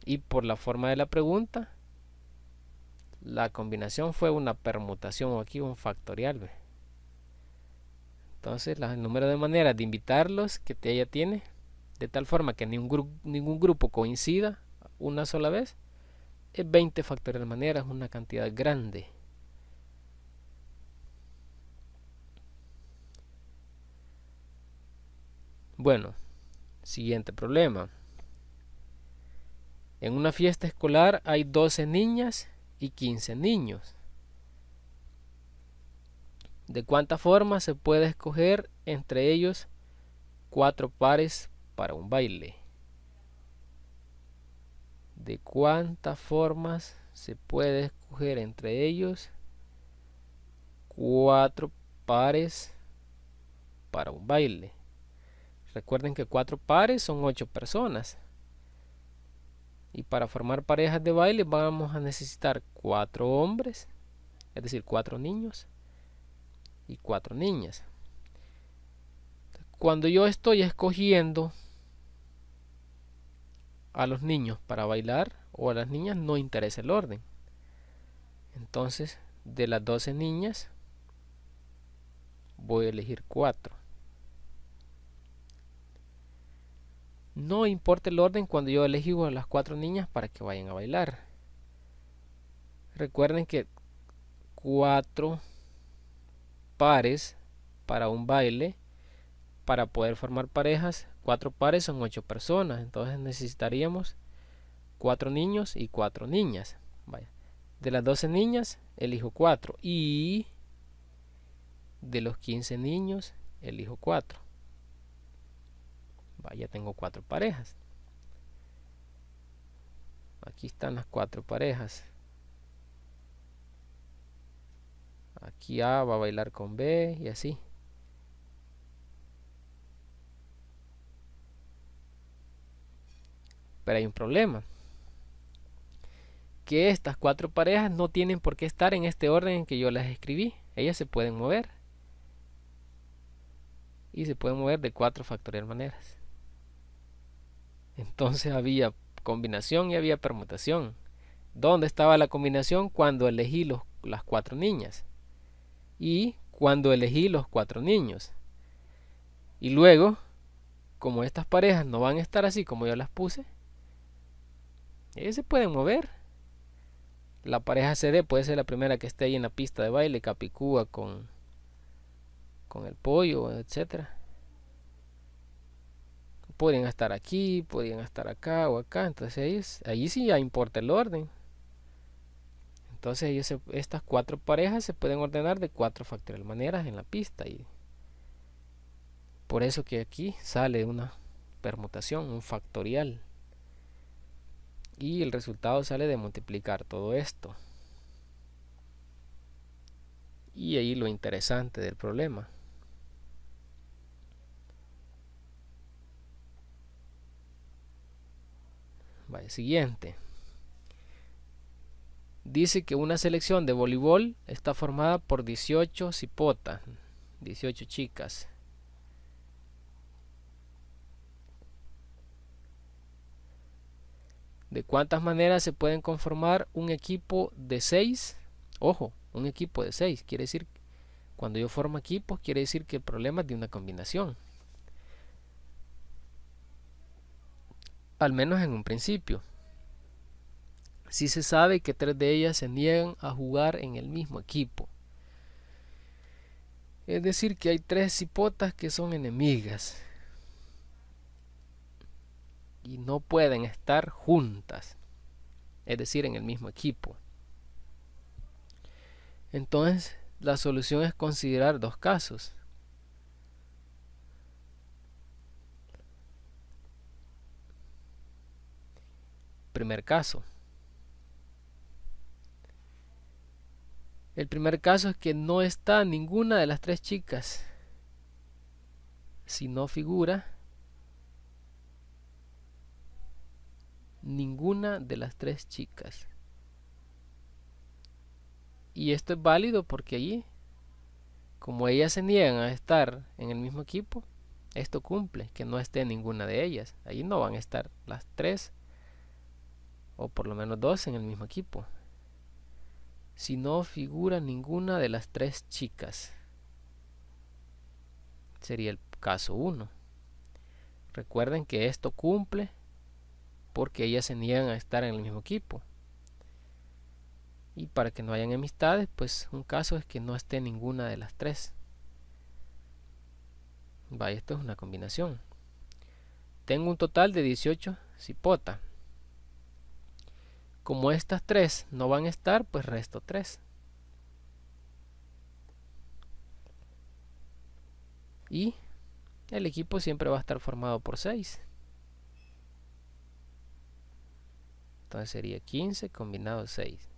Y por la forma de la pregunta, la combinación fue una permutación, o aquí un factorial. Entonces el número de maneras de invitarlos que ella tiene, de tal forma que ningún grupo coincida una sola vez, es 20 factorial maneras, una cantidad grande. Bueno, siguiente problema. En una fiesta escolar hay 12 niñas y 15 niños. ¿De cuántas formas se puede escoger entre ellos 4 pares para un baile? ¿De cuántas formas se puede escoger entre ellos 4 pares para un baile? Recuerden que 4 pares son 8 personas. Y para formar parejas de baile vamos a necesitar 4 hombres, es decir, 4 niños y 4 niñas. Cuando yo estoy escogiendo a los niños para bailar o a las niñas, no interesa el orden. Entonces, de las 12 niñas voy a elegir 4. No importa el orden cuando yo elijo a las 4 niñas para que vayan a bailar. Recuerden que 4 pares para un baile, para poder formar parejas, 4 pares son 8 personas. Entonces necesitaríamos 4 niños y 4 niñas. Vaya. De las 12 niñas elijo 4 y de los 15 niños elijo 4. Ya tengo 4 parejas. Aquí están las 4 parejas. Aquí A va a bailar con B y así. Pero hay un problema. Que estas 4 parejas no tienen por qué estar en este orden en que yo las escribí. Ellas se pueden mover. Y se pueden mover de 4 factorial maneras. Entonces había combinación y había permutación. ¿Dónde estaba la combinación? Cuando elegí las 4 niñas. Y cuando elegí los 4 niños. Y luego, como estas parejas no van a estar así como yo las puse, ellas se pueden mover. La pareja CD puede ser la primera que esté ahí en la pista de baile, Capicúa con el pollo, etcétera. Podrían estar aquí, podrían estar acá o acá. Entonces ahí sí ya importa el orden. Entonces estas 4 parejas se pueden ordenar de 4 factorial maneras en la pista. Y por eso que aquí sale una permutación, un factorial. Y el resultado sale de multiplicar todo esto. Y ahí lo interesante del problema. Vale, siguiente. Dice que una selección de voleibol está formada por 18 cipotas, 18 chicas. ¿De cuántas maneras se pueden conformar un equipo de 6? Ojo, un equipo de 6. Quiere decir, cuando yo formo equipos, quiere decir que el problema es de una combinación. Al menos en un principio. Si se sabe que 3 de ellas se niegan a jugar en el mismo equipo. Es decir, que hay 3 cipotas que son enemigas. Y no pueden estar juntas. Es decir, en el mismo equipo. Entonces, la solución es considerar 2 casos. Primer caso. El primer caso es que no está ninguna de las 3 chicas. Si no figura ninguna de las 3 chicas. Y esto es válido porque allí, como ellas se niegan a estar en el mismo equipo, esto cumple, que no esté ninguna de ellas. Allí no van a estar las 3, o por lo menos 2 en el mismo equipo. Si no figura ninguna de las 3 chicas. Sería el caso 1. Recuerden que esto cumple porque ellas se niegan a estar en el mismo equipo. Y para que no hayan enemistades, pues un caso es que no esté ninguna de las tres. Vaya, esto es una combinación. Tengo un total de 18 cipotas. Como estas tres no van a estar, pues resto 3. Y el equipo siempre va a estar formado por 6. Entonces sería 15 combinado 6.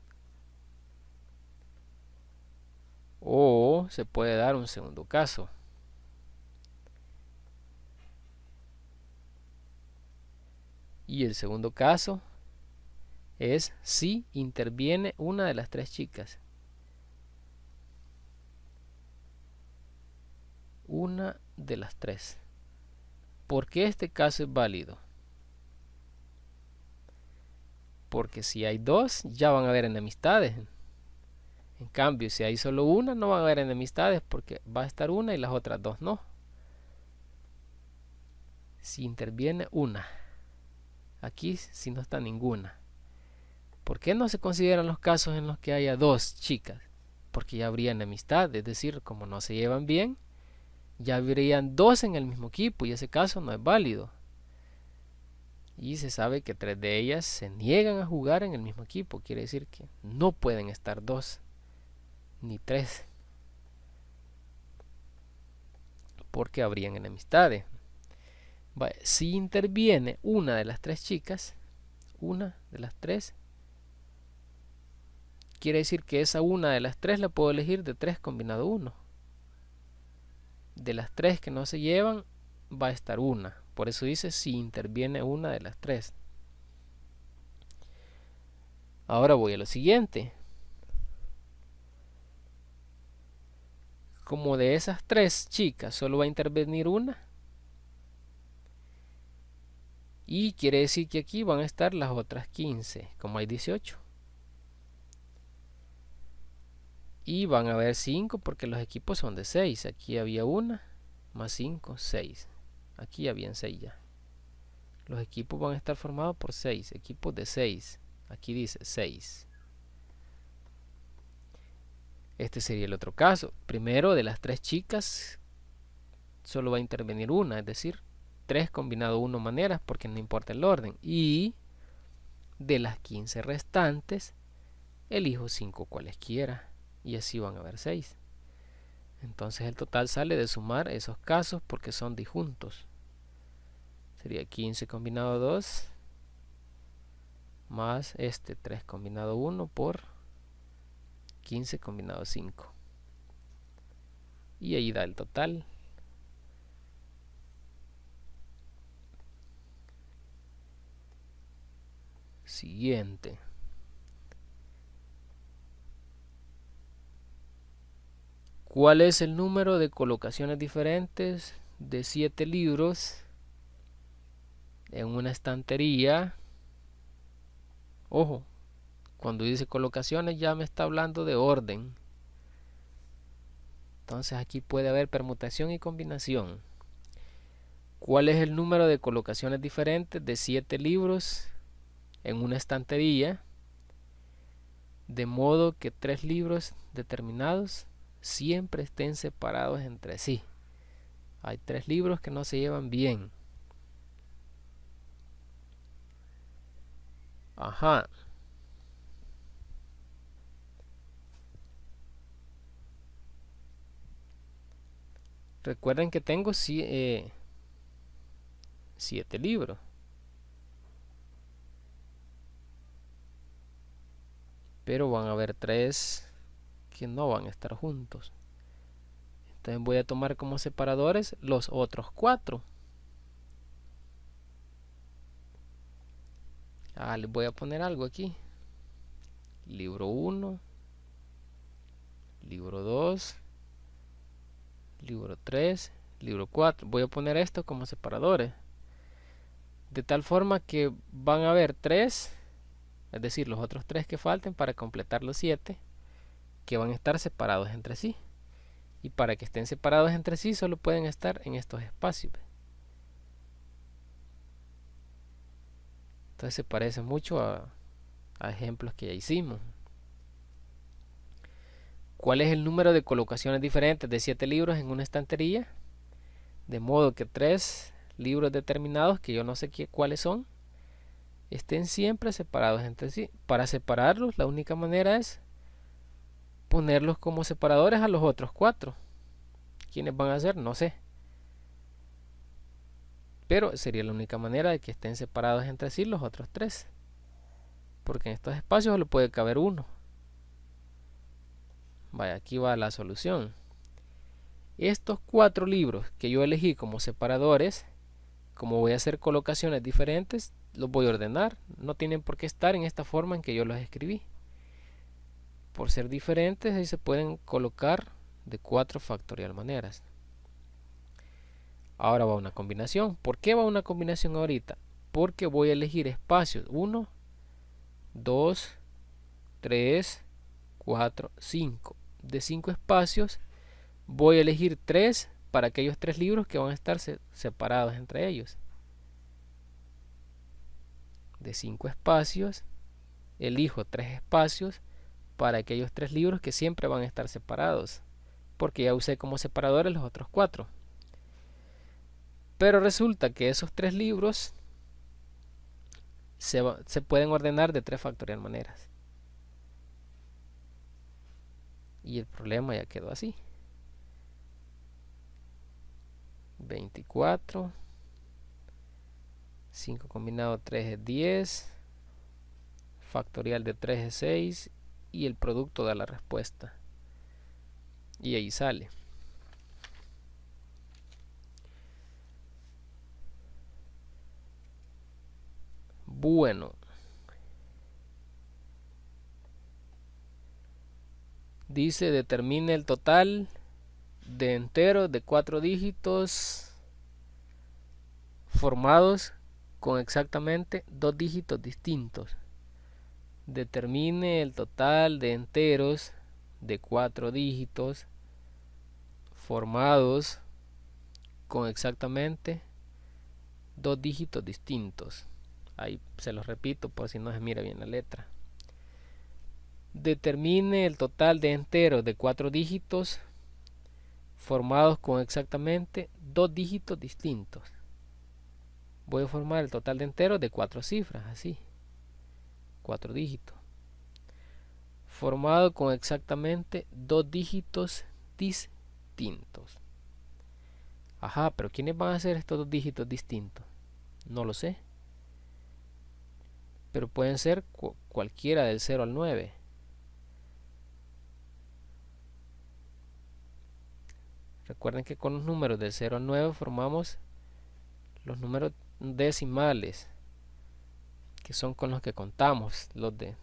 O se puede dar un segundo caso. Y el segundo caso es si interviene una de las tres chicas. Una de las tres. ¿Por qué este caso es válido? Porque si hay dos, ya van a haber enemistades. En cambio, si hay solo una, no van a haber enemistades porque va a estar una y las otras dos no. Si interviene una. Aquí si no está ninguna. ¿Por qué no se consideran los casos en los que haya dos chicas? Porque ya habría enemistad, es decir, como no se llevan bien, ya habrían dos en el mismo equipo y ese caso no es válido. Y se sabe que 3 de ellas se niegan a jugar en el mismo equipo, quiere decir que no pueden estar 2 ni 3 porque habrían enemistades. Si interviene una de las 3 chicas, una de las 3, quiere decir que esa una de las 3 la puedo elegir de 3 combinado 1. De las 3 que no se llevan va a estar una. Por eso dice si interviene una de las 3. Ahora voy a lo siguiente. Como de esas 3 chicas solo va a intervenir una. Y quiere decir que aquí van a estar las otras 15, como hay 18. Y van a haber 5 porque los equipos son de 6. Aquí había una, más 5, 6. Aquí habían 6 ya. Los equipos van a estar formados por 6, equipos de 6. Aquí dice 6. Este sería el otro caso. Primero, de las 3 chicas, solo va a intervenir una, es decir, 3 combinado 1 maneras, porque no importa el orden. Y de las 15 restantes, elijo 5 cualesquiera. Y así van a haber 6. Entonces el total sale de sumar esos casos porque son disjuntos. Sería 15 combinado 2 más 3 combinado 1 por 15 combinado 5. Y ahí da el total. Siguiente. ¿Cuál es el número de colocaciones diferentes de 7 libros en una estantería? Ojo, cuando dice colocaciones ya me está hablando de orden. Entonces aquí puede haber permutación y combinación. ¿Cuál es el número de colocaciones diferentes de 7 libros en una estantería? De modo que 3 libros determinados siempre estén separados entre sí. Hay 3 libros que no se llevan bien. Ajá. Recuerden que tengo 7 libros. Pero van a haber 3 que no van a estar juntos. Entonces voy a tomar como separadores los otros 4. Les voy a poner algo aquí. Libro 1, libro 2, libro 3, libro 4. Voy a poner esto como separadores. De tal forma que van a haber 3, es decir, los otros 3 que falten para completar los 7, que van a estar separados entre sí. Y para que estén separados entre sí, solo pueden estar en estos espacios. Entonces se parece mucho a ejemplos que ya hicimos. ¿Cuál es el número de colocaciones diferentes de 7 libros en una estantería? De modo que 3 libros determinados, que yo no sé cuáles son, estén siempre separados entre sí. Para separarlos, la única manera es ponerlos como separadores a los otros 4. ¿Quiénes van a ser? No sé. Pero sería la única manera de que estén separados entre sí los otros 3. Porque en estos espacios solo puede caber uno. Vaya, aquí va la solución. Estos 4 libros que yo elegí como separadores, como voy a hacer colocaciones diferentes, los voy a ordenar. No tienen por qué estar en esta forma en que yo los escribí. Por ser diferentes, ahí se pueden colocar de 4 factorial maneras. Ahora va una combinación. ¿Por qué va una combinación ahorita? Porque voy a elegir espacios 1, 2, 3, 4, 5. De 5 espacios voy a elegir 3 para aquellos 3 libros que van a estar separados entre ellos. De 5 espacios elijo 3 espacios para aquellos 3 libros que siempre van a estar separados, porque ya usé como separadores los otros 4. Pero resulta que esos 3 libros se pueden ordenar de 3 factorial maneras. Y el problema ya quedó así. 24. 5 combinado 3 es 10. Factorial de 3 es 6. Y el producto da la respuesta. Y ahí sale. Bueno. Dice, determine el total de enteros de 4 dígitos formados con exactamente 2 dígitos distintos. Determine el total de enteros de 4 dígitos formados con exactamente 2 dígitos distintos. Ahí se los repito por si no se mira bien la letra. Determine el total de enteros de 4 dígitos formados con exactamente 2 dígitos distintos. Voy a formar el total de enteros de 4 cifras, así. 4 dígitos. Formado con exactamente 2 dígitos distintos. Ajá, pero ¿quiénes van a ser estos 2 dígitos distintos? No lo sé. Pero pueden ser cualquiera del 0 al 9. Recuerden que con los números del 0 al 9 formamos los números decimales, que son con los que contamos, los de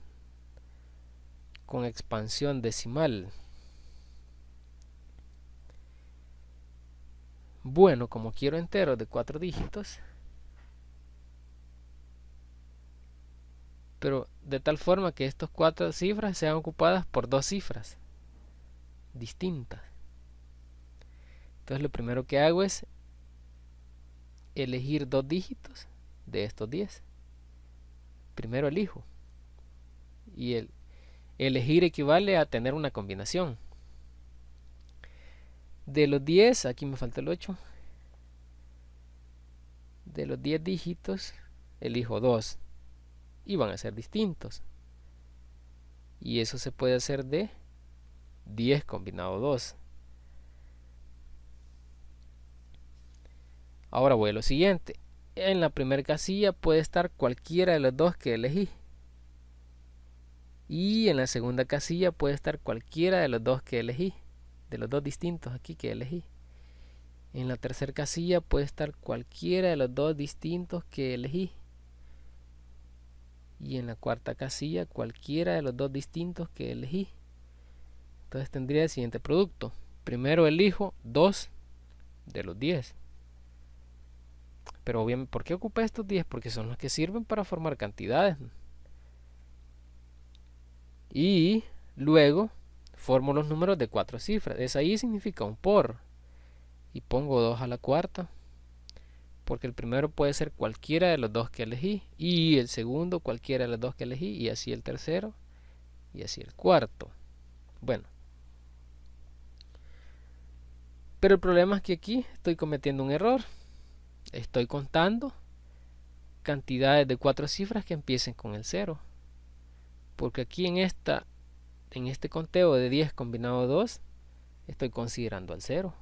con expansión decimal. Bueno, como quiero enteros de 4 dígitos, pero de tal forma que estas 4 cifras sean ocupadas por 2 cifras distintas. Entonces lo primero que hago es elegir 2 dígitos de estos 10. Primero elijo. Y el elegir equivale a tener una combinación. De los 10, aquí me falta el 8. De los 10 dígitos, elijo 2. Y van a ser distintos. Y eso se puede hacer de 10 combinado 2. Ahora voy a lo siguiente. En la primera casilla puede estar cualquiera de los 2 que elegí. Y en la segunda casilla puede estar cualquiera de los 2 que elegí. De los 2 distintos aquí que elegí. En la tercera casilla puede estar cualquiera de los 2 distintos que elegí. Y en la cuarta casilla cualquiera de los 2 distintos que elegí. Entonces tendría el siguiente producto. Primero elijo 2 de los 10. Pero obviamente, ¿por qué ocupé estos 10? Porque son los que sirven para formar cantidades. Y luego formo los números de 4 cifras. Esa I significa un por. Y pongo 2 a la cuarta. Porque el primero puede ser cualquiera de los dos que elegí. Y el segundo cualquiera de los dos que elegí. Y así el tercero. Y así el cuarto. Bueno. Pero el problema es que aquí estoy cometiendo un error. Estoy contando cantidades de 4 cifras que empiecen con el 0. Porque aquí en este conteo de 10 combinado 2, estoy considerando al 0.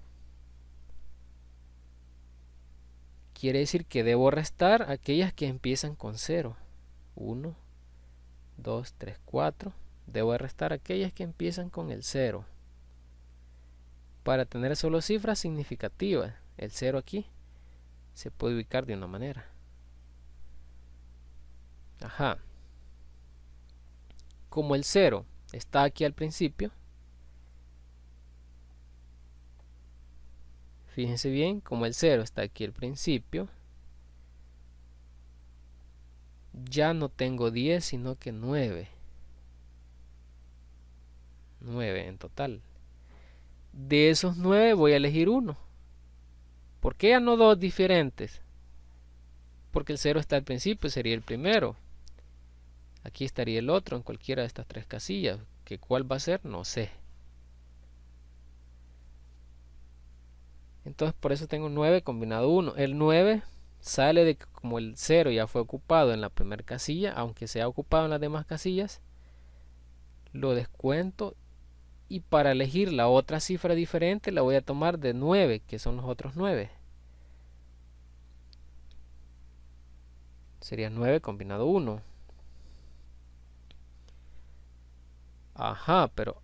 Quiere decir que debo restar aquellas que empiezan con 0. 1, 2, 3, 4. Debo restar aquellas que empiezan con el 0. Para tener solo cifras significativas, el 0 aquí se puede ubicar de una manera. Ajá. Como el 0 está aquí al principio, fíjense bien, como el 0 está aquí al principio, ya no tengo 10 sino que 9. 9 en total. De esos 9 voy a elegir uno. ¿Por qué ya no dos diferentes? Porque el 0 está al principio, sería el primero. Aquí estaría el otro en cualquiera de estas 3 casillas. ¿Que cuál va a ser? No sé. Entonces por eso tengo 9 combinado 1. El 9 sale de que como el 0 ya fue ocupado en la primera casilla, aunque sea ocupado en las demás casillas, lo descuento y para elegir la otra cifra diferente la voy a tomar de 9, que son los otros 9. Sería 9 combinado 1. Ajá, pero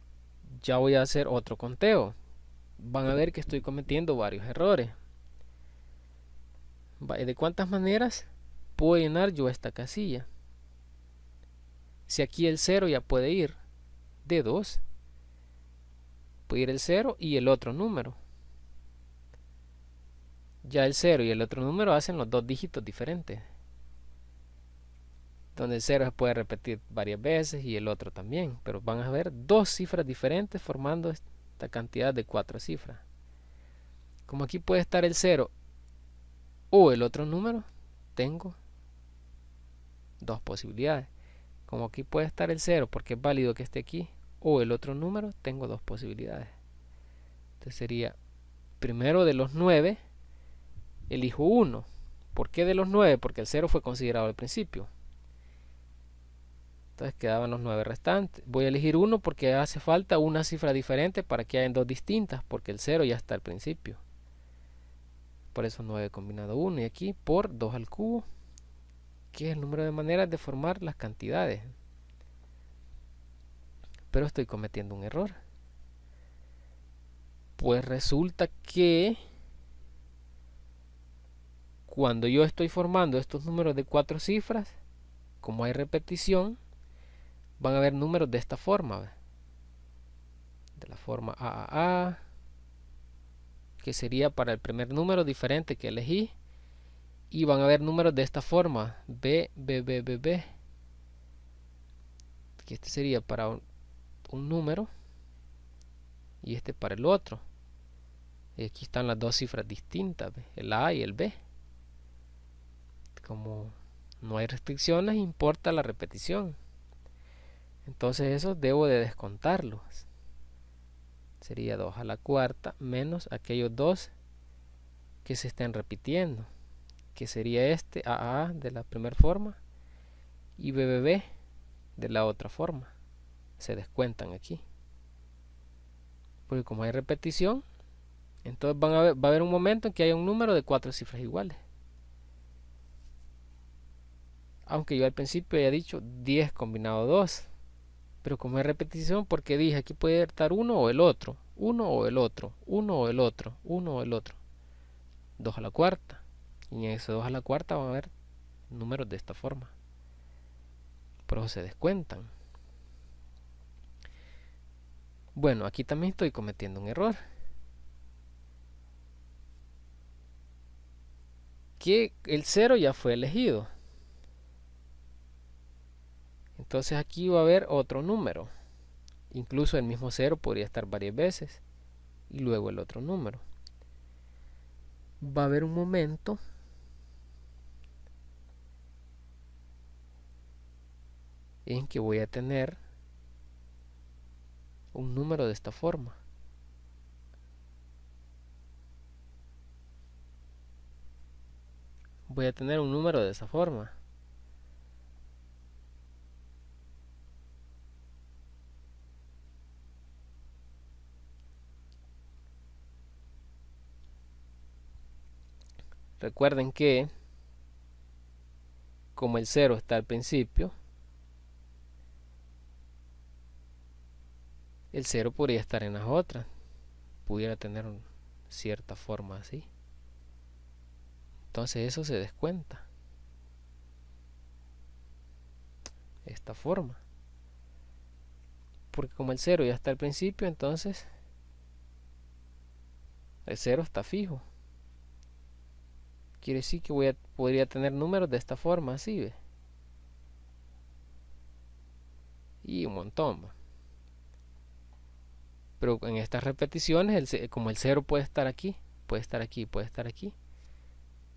ya voy a hacer otro conteo. Van a ver que estoy cometiendo varios errores. ¿De cuántas maneras puedo llenar yo esta casilla? Si aquí el 0 ya puede ir de 2. Puede ir el 0 y el otro número. Ya el 0 y el otro número hacen los dos dígitos diferentes. Donde el 0 se puede repetir varias veces y el otro también. Pero van a ver dos cifras diferentes formando esta cantidad de 4 cifras. Como aquí puede estar el 0 o el otro número, tengo dos posibilidades. Como aquí puede estar el 0 porque es válido que esté aquí, o el otro número, tengo dos posibilidades. Entonces sería, primero de los 9, elijo 1. ¿Por qué de los 9? Porque el 0 fue considerado al principio. Entonces quedaban los 9 restantes. Voy a elegir 1 porque hace falta una cifra diferente para que hayan dos distintas, porque el 0 ya está al principio. Por eso 9 combinado 1 y aquí por 2 al cubo, que es el número de maneras de formar las cantidades. Pero estoy cometiendo un error. Pues resulta que cuando yo estoy formando estos números de 4 cifras, como hay repetición, van a haber números de esta forma. De la forma AAA, que sería para el primer número diferente que elegí. Y van a haber números de esta forma, B, B, B, B, B. Que este sería para un número y este para el otro. Y aquí están las dos cifras distintas, el A y el B. Como no hay restricciones, importa la repetición. Entonces eso debo de descontarlos. Sería 2 a la cuarta menos aquellos dos que se estén repitiendo, que sería este AAA de la primera forma y BBB de la otra forma. Se descuentan aquí. Porque como hay repetición, entonces va a haber un momento en que haya un número de 4 cifras iguales. Aunque yo al principio haya dicho 10 combinado 2. Pero como hay repetición, porque dije aquí puede estar uno o el otro. Uno o el otro. Uno o el otro. Uno o el otro. 2 a la cuarta. Y en ese 2 a la cuarta van a haber números de esta forma. Por eso se descuentan. Bueno, aquí también estoy cometiendo un error. Que el 0 ya fue elegido. Entonces aquí va a haber otro número. Incluso el mismo 0 podría estar varias veces y luego el otro número. Va a haber un momento en que voy a tener un número de esta forma. Voy a tener un número de esa forma. Recuerden que como el 0 está al principio, el 0 podría estar en las otras. Pudiera tener cierta forma así. Entonces eso se descuenta. Esta forma. Porque como el 0 ya está al principio, entonces el 0 está fijo. Quiere decir que podría tener números de esta forma, así, ¿ve? Y un montón, ¿va? Pero en estas repeticiones, como el 0 puede estar aquí, puede estar aquí, puede estar aquí.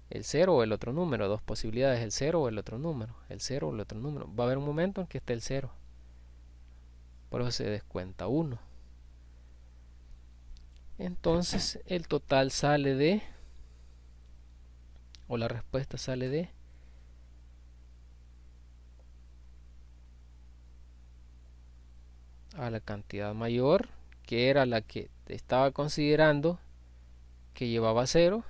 El 0 o el otro número, dos posibilidades, el 0 o el otro número, el 0 o el otro número. Va a haber un momento en que esté el 0. Por eso se descuenta 1. Entonces el total sale de, o la respuesta sale de a la cantidad mayor, que era la que estaba considerando que llevaba 0,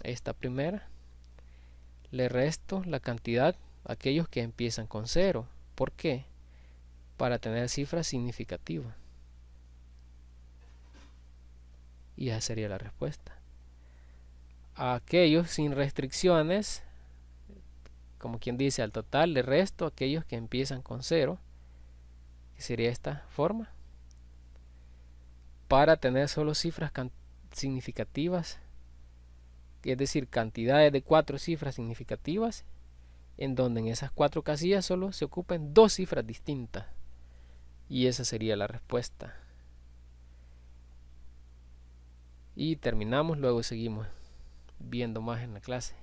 esta primera, le resto la cantidad a aquellos que empiezan con 0. ¿Por qué? Para tener cifras significativas. Y esa sería la respuesta. A aquellos sin restricciones, como quien dice, al total le resto a aquellos que empiezan con 0, que sería esta forma, para tener solo cifras significativas, es decir, cantidades de 4 cifras significativas, en donde en esas 4 casillas solo se ocupen 2 cifras distintas. Y esa sería la respuesta. Y terminamos, luego seguimos viendo más en la clase.